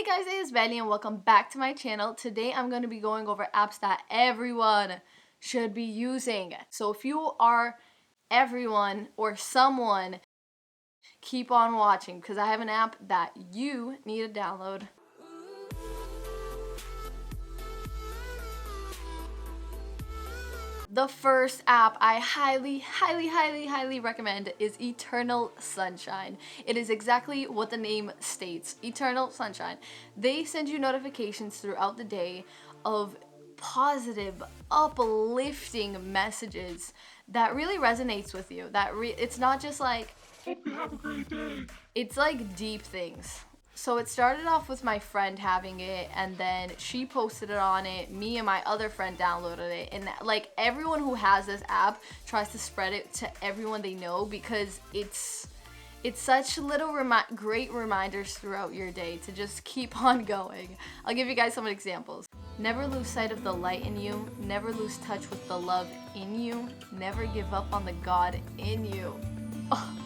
Hey guys, it is Belly and welcome back to my channel. Today I'm going to be going over apps that everyone should be using. So if you are everyone or someone, keep on watching because I have an app that you need to download. The first app I highly recommend is Eternal Sunshine. It is exactly what the name states, Eternal Sunshine. They send you notifications throughout the day of positive, uplifting messages that really resonates with you. It's not just like, hope you have a great day. It's like deep things. So it started off with my friend having it, and then she posted it on it. Me and my other friend downloaded it, and like everyone who has this app tries to spread it to everyone they know because it's such little great reminders throughout your day to just keep on going. I'll give you guys some examples. Never lose sight of the light in you. Never lose touch with the love in you. Never give up on the God in you. Oh.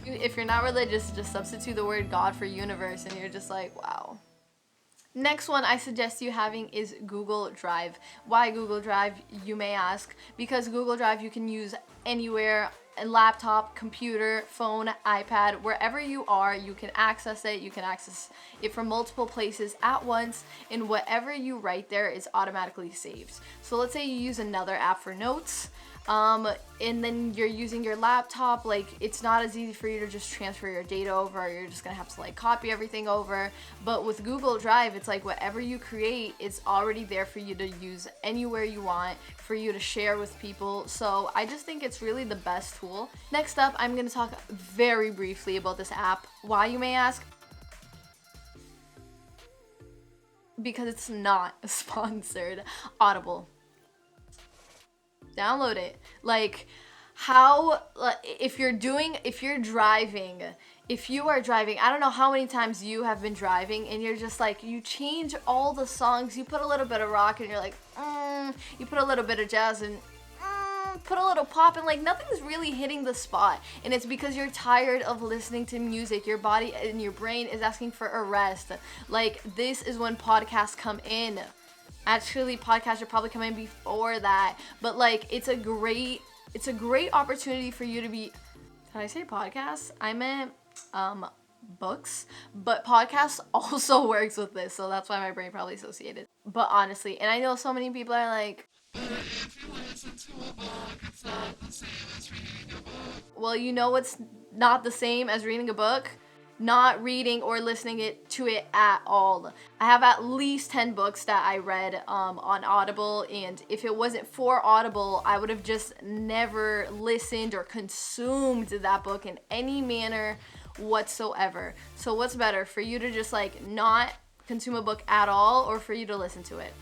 If you're not religious, just substitute the word God for universe and you're just like, wow. Next one I suggest you having is Google Drive. Why Google Drive, you may ask? Because Google Drive you can use anywhere, a laptop, computer, phone, iPad, wherever you are, you can access it. You can access it from multiple places at once, and whatever you write there is automatically saved. So let's say you use another app for notes, and then you're using your laptop, like it's not as easy for you to just transfer your data over. You're just gonna have to like copy everything over. But with Google Drive, it's like whatever you create, it's already there for you to use anywhere you want, for you to share with people. So I just think it's really the best tool. Next up, I'm gonna talk very briefly about this app. Why, you may ask? Because it's not sponsored. Audible. Download it. Like, if you are driving, I don't know how many times you have been driving and you're just like, you change all the songs, you put a little bit of rock and you're like, you put a little bit of jazz and put a little pop, and like nothing's really hitting the spot, and it's because you're tired of listening to music. Your body and your brain is asking for a rest. Like, this is when podcasts come in. Actually, podcasts should probably come in before that, but like it's a great opportunity for you to be, did I say podcasts? I meant books, but podcasts also works with this, so that's why my brain probably associated. But honestly, and I know so many people are like, if you listen to a book, it's not the same as reading a book. Well, you know what's not the same as reading a book? Not reading or listening to it at all. I have at least 10 books that I read on Audible, and if it wasn't for Audible, I would have just never listened or consumed that book in any manner whatsoever. So what's better, for you to just like not consume a book at all, or for you to listen to it?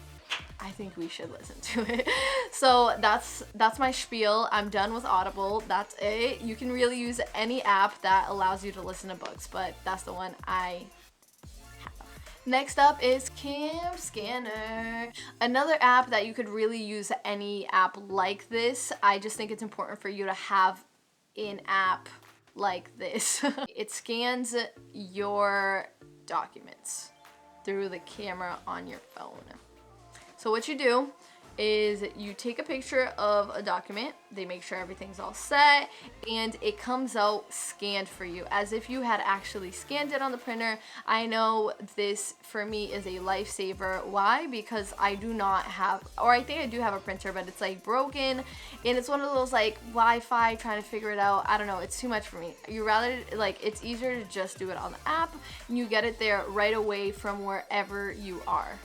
I think we should listen to it. So that's my spiel. I'm done with Audible. That's it. You can really use any app that allows you to listen to books, but that's the one I have. Next up is Cam Scanner. Another app that you could really use any app like this. I just think it's important for you to have an app like this. It scans your documents through the camera on your phone. So what you do is you take a picture of a document, they make sure everything's all set, and it comes out scanned for you as if you had actually scanned it on the printer. I know this for me is a lifesaver. Why? Because I do not have, or I think I do have a printer, but it's like broken, and it's one of those like Wi-Fi trying to figure it out. I don't know, it's too much for me. It's easier to just do it on the app, and you get it there right away from wherever you are.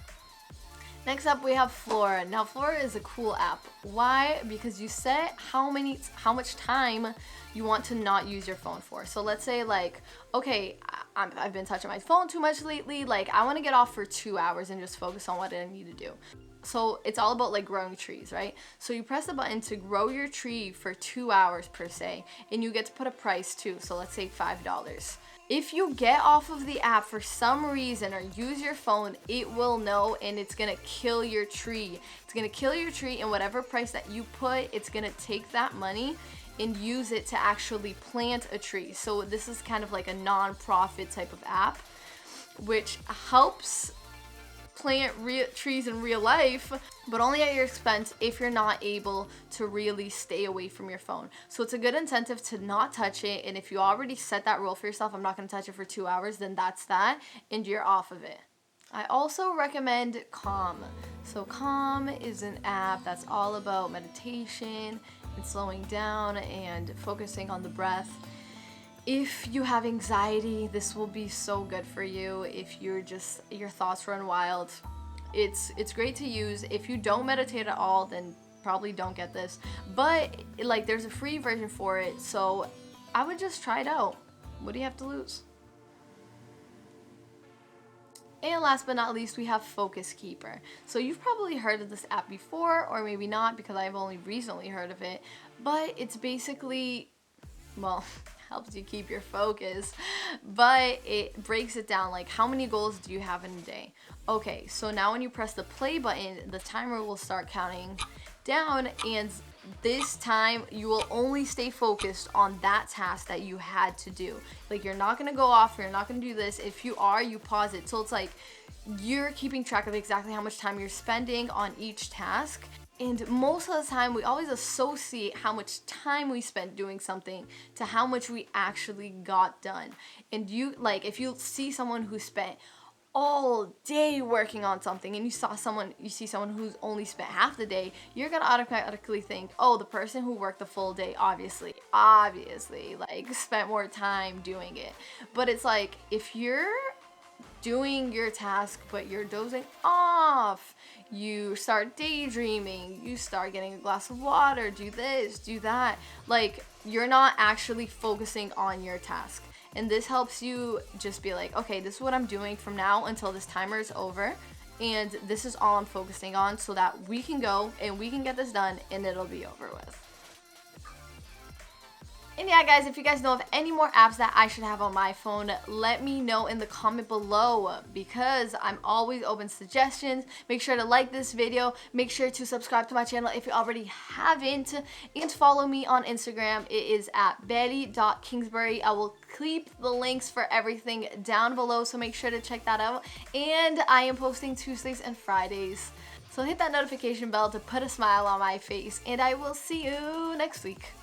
Next up, we have Flora. Now, Flora is a cool app. Why? Because you set how much time you want to not use your phone for. So let's say like, okay, I've been touching my phone too much lately. Like, I want to get off for 2 hours and just focus on what I need to do. So it's all about like growing trees, right? So you press the button to grow your tree for 2 hours per se, and you get to put a price too. So let's say $5. If you get off of the app for some reason or use your phone, it will know, and it's gonna kill your tree. It's gonna kill your tree, and whatever price that you put, it's gonna take that money and use it to actually plant a tree. So this is kind of like a non-profit type of app. which helps plant trees in real life, but only at your expense if you're not able to really stay away from your phone. So it's a good incentive to not touch it, and if you already set that rule for yourself, I'm not going to touch it for 2 hours, then that's that, and you're off of it. I also recommend Calm. So Calm is an app that's all about meditation and slowing down and focusing on the breath. If you have anxiety, this will be so good for you. If your thoughts run wild, it's great to use. If you don't meditate at all, then probably don't get this. But like, there's a free version for it, so I would just try it out. What do you have to lose? And last but not least, we have Focus Keeper. So you've probably heard of this app before, or maybe not, because I've only recently heard of it. But it's basically, well, helps you keep your focus, but it breaks it down like, how many goals do you have in a day? Okay, so now when you press the play button, the timer will start counting down, and this time you will only stay focused on that task that you had to do. Like, you're not gonna go off, you're not gonna do this. If you are, you pause it. So it's like you're keeping track of exactly how much time you're spending on each task. And most of the time, we always associate how much time we spent doing something to how much we actually got done. And you, like, if you see someone who spent all day working on something, and you see someone who's only spent half the day, you're gonna automatically think, oh, the person who worked the full day obviously like spent more time doing it. But it's like, if you're doing your task but you're dozing off, you start daydreaming, you start getting a glass of water, do this, do that, like, you're not actually focusing on your task. And this helps you just be like, okay, this is what I'm doing from now until this timer is over, and this is all I'm focusing on, so that we can go and we can get this done and it'll be over with. And yeah, guys, if you guys know of any more apps that I should have on my phone, let me know in the comment below, because I'm always open to suggestions. Make sure to like this video. Make sure to subscribe to my channel if you already haven't, and follow me on Instagram. It is at betty.kingsbury. I will keep the links for everything down below, so make sure to check that out. And I am posting Tuesdays and Fridays, so hit that notification bell to put a smile on my face, and I will see you next week.